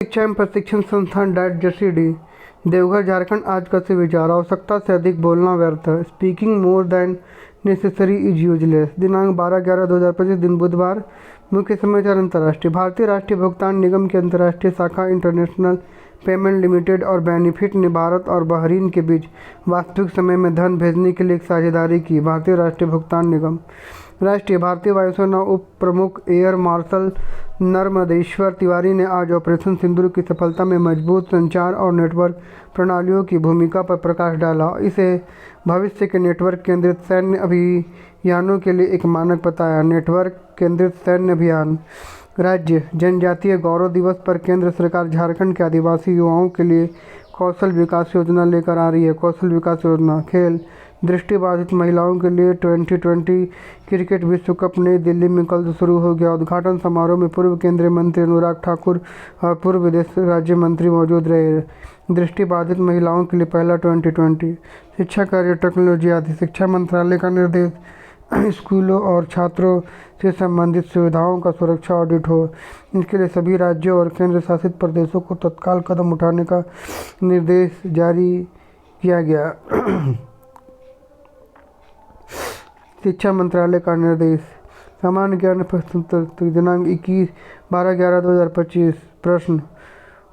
शिक्षा एवं प्रशिक्षण संस्थान डाइट जसीडी देवघर झारखंड। आज का से विचार, आवश्यकता से अधिक बोलना व्यर्थ है। Speaking more than necessary is useless. दिनांक 12/11/2025 दिन बुधवार। मुख्य समाचार अंतर्राष्ट्रीय। भारतीय राष्ट्रीय भुगतान निगम की अंतर्राष्ट्रीय शाखा इंटरनेशनल पेमेंट लिमिटेड और बेनिफिट ने भारत और बहरीन के बीच वास्तविक समय में धन भेजने के लिए एक साझेदारी की। भारतीय राष्ट्रीय भुगतान निगम। राष्ट्रीय भारतीय वायुसेना उप प्रमुख एयर मार्शल नर्मदेश्वर तिवारी ने आज ऑपरेशन सिंदूर की सफलता में मजबूत संचार और नेटवर्क प्रणालियों की भूमिका पर प्रकाश डाला। इसे भविष्य के नेटवर्क केंद्रित सैन्य अभियानों के लिए एक मानक बताया। नेटवर्क केंद्रित सैन्य अभियान। राज्य जनजातीय गौरव दिवस पर केंद्र सरकार झारखंड के आदिवासी युवाओं के लिए कौशल विकास योजना लेकर आ रही है। कौशल विकास योजना। खेल। दृष्टिबाधित महिलाओं के लिए 2020 क्रिकेट विश्व कप नई दिल्ली में कल से शुरू हो गया। उद्घाटन समारोह में पूर्व केंद्रीय मंत्री अनुराग ठाकुर और पूर्व विदेश राज्य मंत्री मौजूद रहे। दृष्टिबाधित महिलाओं के लिए पहला 2020। शिक्षा कार्य टेक्नोलॉजी आदि। शिक्षा मंत्रालय का निर्देश, स्कूलों और छात्रों से संबंधित सुविधाओं का सुरक्षा ऑडिट हो, इसके लिए सभी राज्यों और केंद्र शासित प्रदेशों को तत्काल कदम उठाने का निर्देश जारी किया गया। शिक्षा मंत्रालय का निर्देश। सामान्य ज्ञान प्रश्नोत्तरी। दिनांक 21/12/2025। प्रश्न।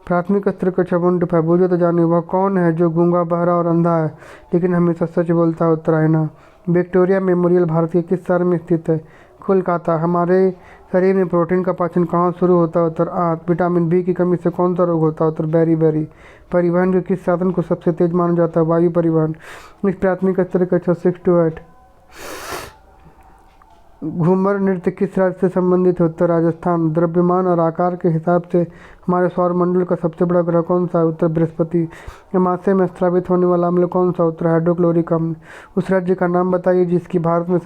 प्राथमिक स्तर कक्षा 1-5। बूझो तो जाने, वह कौन है जो गूंगा, बहरा और अंधा है लेकिन हमेशा सच बोलता है? उत्तर आईना। विक्टोरिया मेमोरियल भारत के किस शहर में स्थित है? कोलकाता। हमारे शरीर में प्रोटीन का पाचन कहाँ शुरू होता है? उत्तर आंत। विटामिन बी की कमी से कौन सा रोग होता है? उत्तर बेरी। परिवहन के किस साधन को सबसे तेज माना जाता है? वायु परिवहन। इस प्राथमिक स्तर कक्षा 6-8। घूमर नृत्य किस राज्य से संबंधित है? उत्तर राजस्थान। द्रव्यमान और आकार के हिसाब से हमारे सौरमंडल का सबसे बड़ा ग्रह कौन सा है? उत्तर बृहस्पति। अमाशय में स्रावित होने वाला अम्ल कौन सा? उत्तर हाइड्रोक्लोरिक अम्ल। उस राज्य का नाम बताइए जिसकी भारत में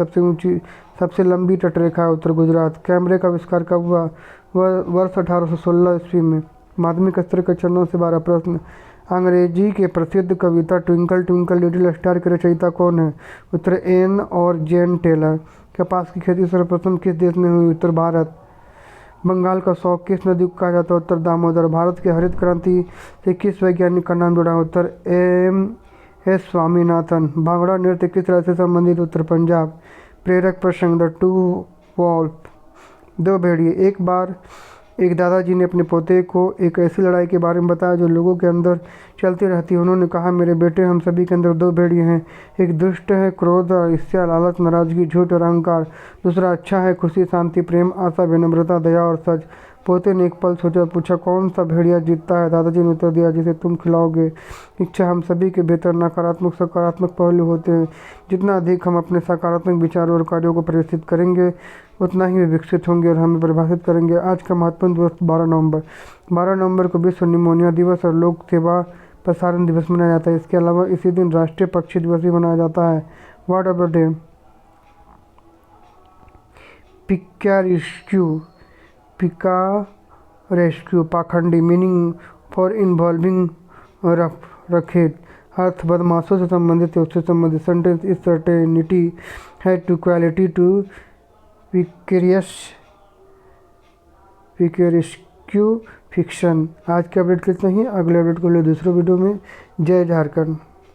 सबसे लंबी तटरेखा है? उत्तर गुजरात। कैमरे का आविष्कार कब हुआ? वह वर्ष 1816 ईस्वी में। माध्यमिक स्तर कक्षा 9-12। प्रश्न। अंग्रेजी के प्रसिद्ध कविता ट्विंकल ट्विंकल लिटिल स्टार के रचयिता कौन है? उत्तर एन और जेन टेलर। कपास की खेती सर्वप्रथम किस देश में हुई? उत्तर भारत। बंगाल का शौक किस नदी को कहा जाता है? उत्तर दामोदर। भारत के हरित क्रांति से किस वैज्ञानिक का नाम जुड़ा है? उत्तर एम.एस. स्वामीनाथन। भांगड़ा नृत्य किस राज्य से संबंधित? उत्तर पंजाब। प्रेरक प्रसंग। The two wolf. दो भेड़िए। एक बार एक दादाजी ने अपने पोते को एक ऐसी लड़ाई के बारे में बताया जो लोगों के अंदर चलती रहती है। उन्होंने कहा, मेरे बेटे, हम सभी के अंदर दो भेड़िए हैं। एक दुष्ट है क्रोध और ईर्ष्या, लालच, नाराजगी, झूठ और अहंकार। दूसरा अच्छा है खुशी, शांति, प्रेम, आशा, विनम्रता, दया और सच। पोते ने एक पल सोचा, पूछा, कौन सा भेड़िया जीतता है? दादाजी ने उत्तर दिया, जिसे तुम खिलाओगे। इच्छा। हम सभी के भीतर नकारात्मक सकारात्मक पहलू होते हैं। जितना अधिक हम अपने सकारात्मक विचारों और कार्यों को प्रेरित करेंगे उतना ही वे विकसित होंगे और हमें प्रभावित करेंगे। आज का महत्वपूर्ण दिवस 12 नवंबर। 12 नवंबर को विश्व निमोनिया दिवस और लोक सेवा प्रसारण दिवस मनाया जाता है। इसके अलावा इसी दिन राष्ट्रीय पक्षी दिवस भी मनाया जाता है। Word of the day. Picaresque पाखंडी। Meaning for involving racket. अर्थ बदमाशों से संबंधित है, उससे संबंधित। सेंटेंस इस सर्टेनिटी है टू क्वालिटी टू पिकेरेस्क्यू फिक्शन। आज के अपडेट कितना ही, अगले अपडेट को ले दूसरे वीडियो में। जय झारखंड।